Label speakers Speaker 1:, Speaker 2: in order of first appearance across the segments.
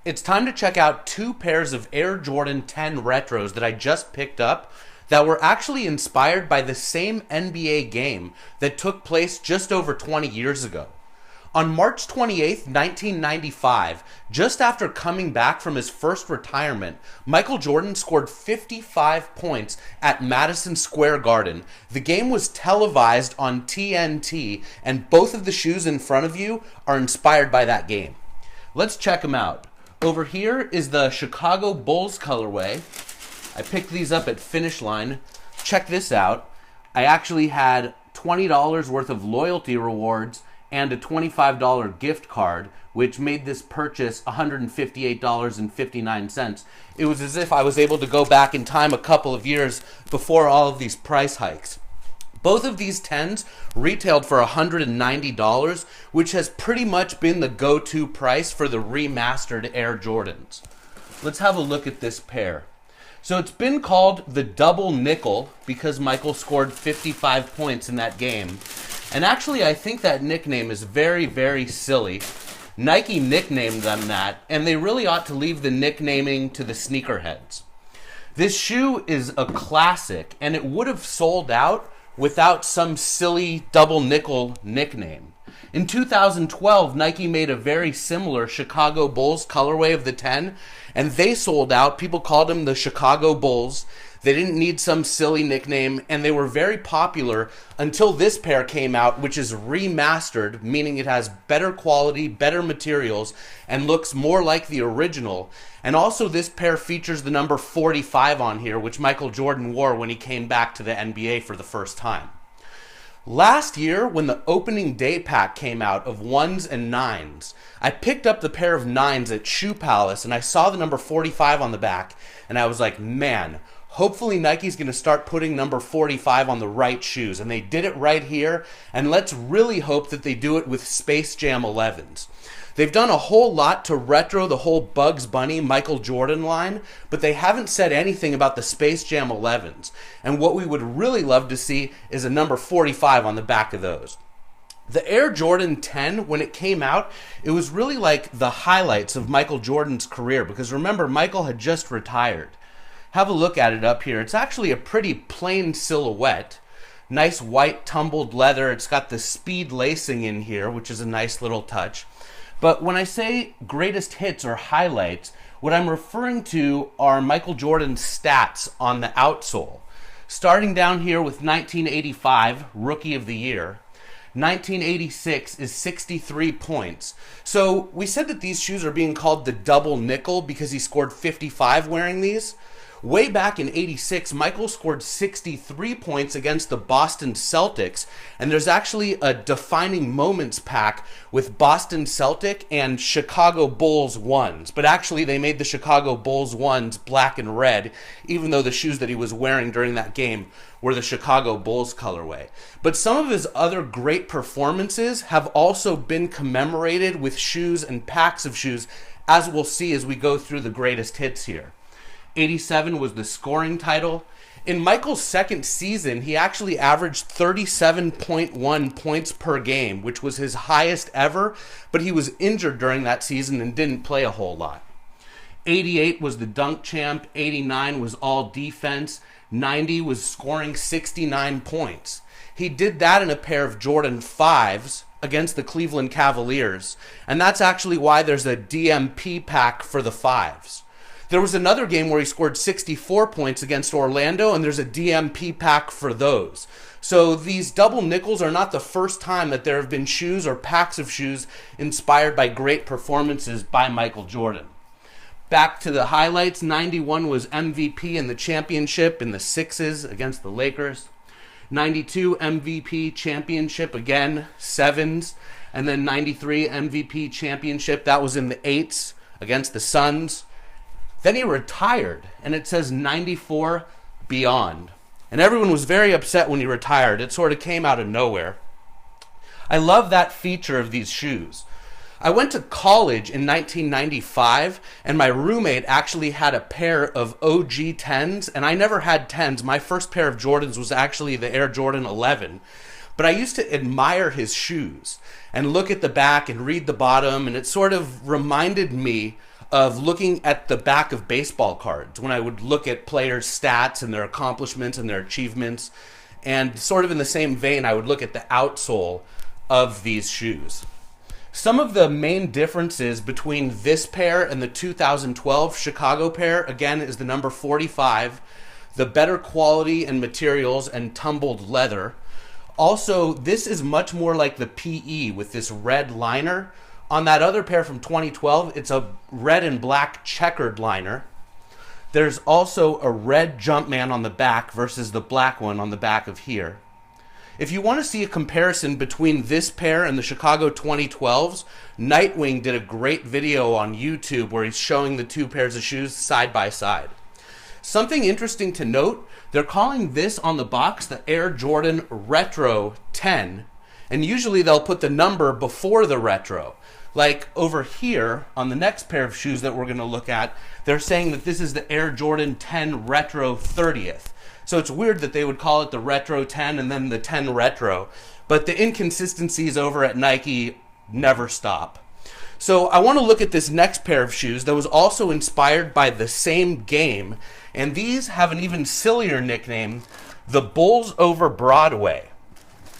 Speaker 1: It's time to check out two pairs of Air Jordan 10 Retros that I just picked up that were actually inspired by the same NBA game that took place just over 20 years ago. On March 28th, 1995, just after coming back from his first retirement, Michael Jordan scored 55 points at Madison Square Garden. The game was televised on TNT, and both of the shoes in front of you are inspired by that game. Let's check them out. Over here is the Chicago Bulls colorway. I picked these up at Finish Line. Check this out. I actually had $20 worth of loyalty rewards and a $25 gift card, which made this purchase $158.59. It was as if I was able to go back in time a couple of years before all of these price hikes. Both of these 10s retailed for $190, which has pretty much been the go-to price for the remastered Air Jordans. Let's have a look at this pair. So it's been called the double nickel because Michael scored 55 points in that game. And actually, I think that nickname is very, very silly. Nike nicknamed them that, and they really ought to leave the nicknaming to the sneakerheads. This shoe is a classic, and it would have sold out without some silly double nickel nickname. In 2012, Nike made a very similar Chicago Bulls colorway of the 10, and they sold out. People called them the Chicago Bulls. They didn't need some silly nickname, and they were very popular until this pair came out, which is remastered, meaning it has better quality, better materials, and looks more like the original. And also this pair features the number 45 on here, which Michael Jordan wore when he came back to the NBA for the first time. Last year, when the opening day pack came out of 1s and 9s, I picked up the pair of 9s at Shoe Palace, and I saw the number 45 on the back, and I was like, man, hopefully Nike's going to start putting number 45 on the right shoes, and they did it right here, and let's really hope that they do it with Space Jam 11s. They've done a whole lot to retro the whole Bugs Bunny Michael Jordan line, but they haven't said anything about the Space Jam 11s, and what we would really love to see is a number 45 on the back of those. The Air Jordan 10, when it came out, it was really like the highlights of Michael Jordan's career, because remember, Michael had just retired. Have a look at it up here. It's actually a pretty plain silhouette. Nice white tumbled leather. It's got the speed lacing in here, which is a nice little touch. But when I say greatest hits or highlights, what I'm referring to are Michael Jordan's stats on the outsole. Starting down here with 1985, Rookie of the Year. 1986 is 63 points. So we said that these shoes are being called the double nickel because he scored 55 wearing these. Way back in 86, Michael scored 63 points against the Boston Celtics, and there's actually a defining moments pack with Boston Celtic and Chicago Bulls 1s, but actually they made the Chicago Bulls 1s black and red, even though the shoes that he was wearing during that game were the Chicago Bulls colorway. But some of his other great performances have also been commemorated with shoes and packs of shoes, as we'll see as we go through the greatest hits here. 87 was the scoring title. In Michael's second season, he actually averaged 37.1 points per game, which was his highest ever, but he was injured during that season and didn't play a whole lot. 88 was the dunk champ. 89 was all defense. 90 was scoring 69 points. He did that in a pair of Jordan 5s against the Cleveland Cavaliers, and that's actually why there's a DMP pack for the 5s. There was another game where he scored 64 points against Orlando, and there's a DMP pack for those. So these double nickels are not the first time that there have been shoes or packs of shoes inspired by great performances by Michael Jordan. Back to the highlights, 91 was MVP in the championship in the 6s against the Lakers. 92 MVP championship again, 7s. And then 93 MVP championship, that was in the 8s against the Suns. Then he retired, and it says 94 beyond. And everyone was very upset when he retired. It sort of came out of nowhere. I love that feature of these shoes. I went to college in 1995, and my roommate actually had a pair of OG 10s, and I never had 10s. My first pair of Jordans was actually the Air Jordan 11. But I used to admire his shoes and look at the back and read the bottom, and it sort of reminded me of looking at the back of baseball cards, when I would look at players' stats and their accomplishments and their achievements. And sort of in the same vein, I would look at the outsole of these shoes. Some of the main differences between this pair and the 2012 Chicago pair, again, is the number 45, the better quality and materials and tumbled leather. Also, this is much more like the PE with this red liner. On that other pair from 2012, it's a red and black checkered liner. There's also a red Jumpman on the back versus the black one on the back of here. If you want to see a comparison between this pair and the Chicago 2012s, Nightwing did a great video on YouTube where he's showing the two pairs of shoes side by side. Something interesting to note, they're calling this on the box the Air Jordan Retro 10, and usually they'll put the number before the retro. Like over here on the next pair of shoes that we're going to look at, they're saying that this is the Air Jordan 10 Retro 30th. So it's weird that they would call it the Retro 10 and then the 10 Retro. But the inconsistencies over at Nike never stop. So I want to look at this next pair of shoes that was also inspired by the same game. And these have an even sillier nickname, the Bulls over Broadway.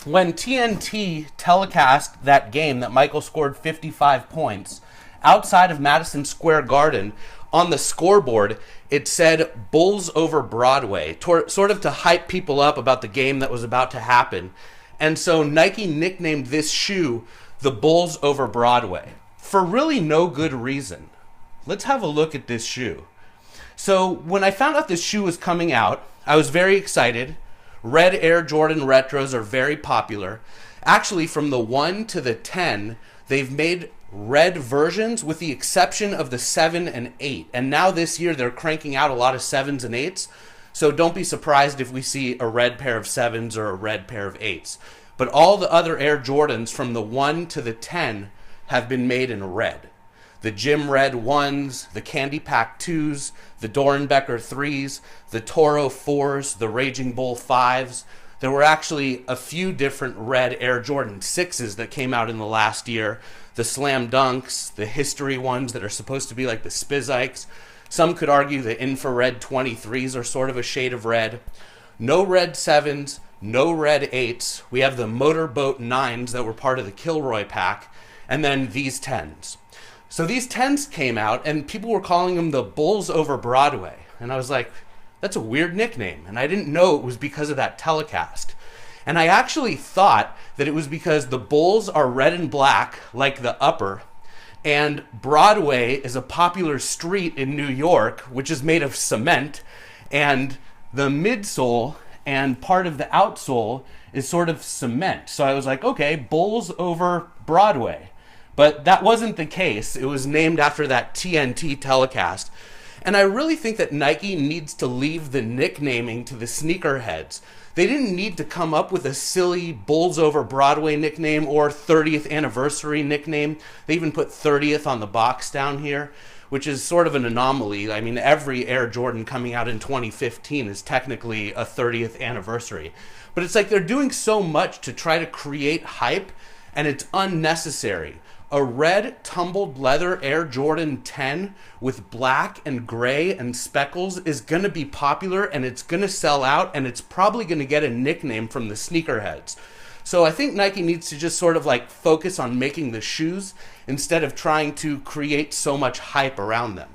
Speaker 1: When TNT telecast that game that Michael scored 55 points, outside of Madison Square Garden, on the scoreboard, it said Bulls over Broadway, sort of to hype people up about the game that was about to happen. And so Nike nicknamed this shoe the Bulls over Broadway for really no good reason. Let's have a look at this shoe. So when I found out this shoe was coming out, I was very excited. Red Air Jordan Retros are very popular. Actually, from the 1 to the 10, they've made red versions with the exception of the 7 and 8. And now this year, they're cranking out a lot of 7s and 8s. So don't be surprised if we see a red pair of 7s or a red pair of 8s. But all the other Air Jordans from the 1 to the 10 have been made in red. The Gym Red 1s, the Candy Pack 2s, the Dorenbecker 3s, the Toro 4s, the Raging Bull 5s. There were actually a few different red Air Jordan 6s that came out in the last year. The Slam Dunks, the History ones that are supposed to be like the Spizikes. Some could argue the Infrared 23s are sort of a shade of red. No red 7s, no red 8s. We have the Motorboat 9s that were part of the Kilroy pack, and then these 10s. So these 10s came out, and people were calling them the Bulls over Broadway. And I was like, that's a weird nickname. And I didn't know it was because of that telecast. And I actually thought that it was because the Bulls are red and black, like the upper, and Broadway is a popular street in New York, which is made of cement, and the midsole and part of the outsole is sort of cement. So I was like, okay, Bulls over Broadway. But that wasn't the case. It was named after that TNT telecast. And I really think that Nike needs to leave the nicknaming to the sneakerheads. They didn't need to come up with a silly Bulls over Broadway nickname or 30th anniversary nickname. They even put 30th on the box down here, which is sort of an anomaly. I mean, every Air Jordan coming out in 2015 is technically a 30th anniversary. But it's like they're doing so much to try to create hype, and it's unnecessary. A red tumbled leather Air Jordan 10 with black and gray and speckles is going to be popular, and it's going to sell out, and it's probably going to get a nickname from the sneakerheads. So I think Nike needs to just sort of like focus on making the shoes instead of trying to create so much hype around them.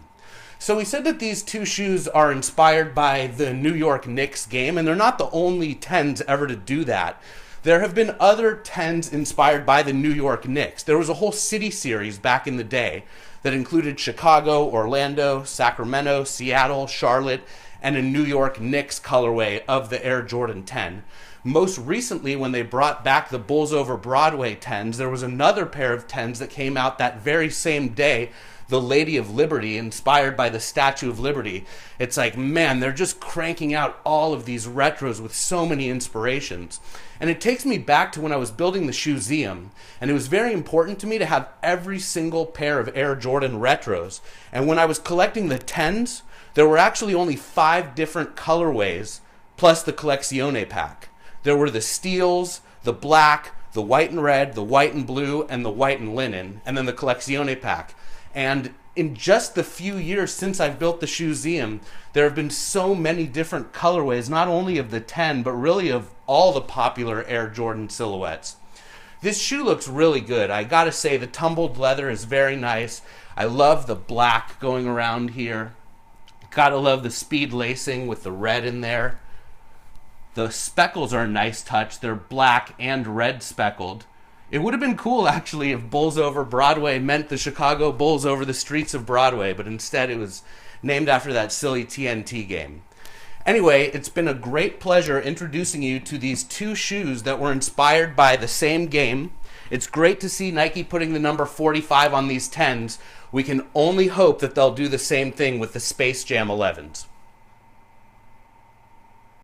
Speaker 1: So we said that these two shoes are inspired by the New York Knicks game, and they're not the only 10s ever to do that. There have been other 10s inspired by the New York Knicks. There was a whole city series back in the day that included Chicago, Orlando, Sacramento, Seattle, Charlotte, and a New York Knicks colorway of the Air Jordan 10. Most recently, when they brought back the Bulls over Broadway 10s, there was another pair of 10s that came out that very same day, the Lady of Liberty, inspired by the Statue of Liberty. It's like, man, they're just cranking out all of these retros with so many inspirations. And it takes me back to when I was building the ShoeZeum, and it was very important to me to have every single pair of Air Jordan retros. And when I was collecting the 10s, there were actually only 5 different colorways, plus the Collezione pack. There were the steels, the black, the white and red, the white and blue, and the white and linen, and then the Collezione pack. And in just the few years since I've built the ShoeZeum, there have been so many different colorways, not only of the 10, but really of all the popular Air Jordan silhouettes. This shoe looks really good. I gotta say, the tumbled leather is very nice. I love the black going around here. Gotta love the speed lacing with the red in there. The speckles are a nice touch. They're black and red speckled. It would have been cool, actually, if Bulls Over Broadway meant the Chicago Bulls over the streets of Broadway, but instead it was named after that silly TNT game. Anyway, it's been a great pleasure introducing you to these two shoes that were inspired by the same game. It's great to see Nike putting the number 45 on these 10s. We can only hope that they'll do the same thing with the Space Jam 11s.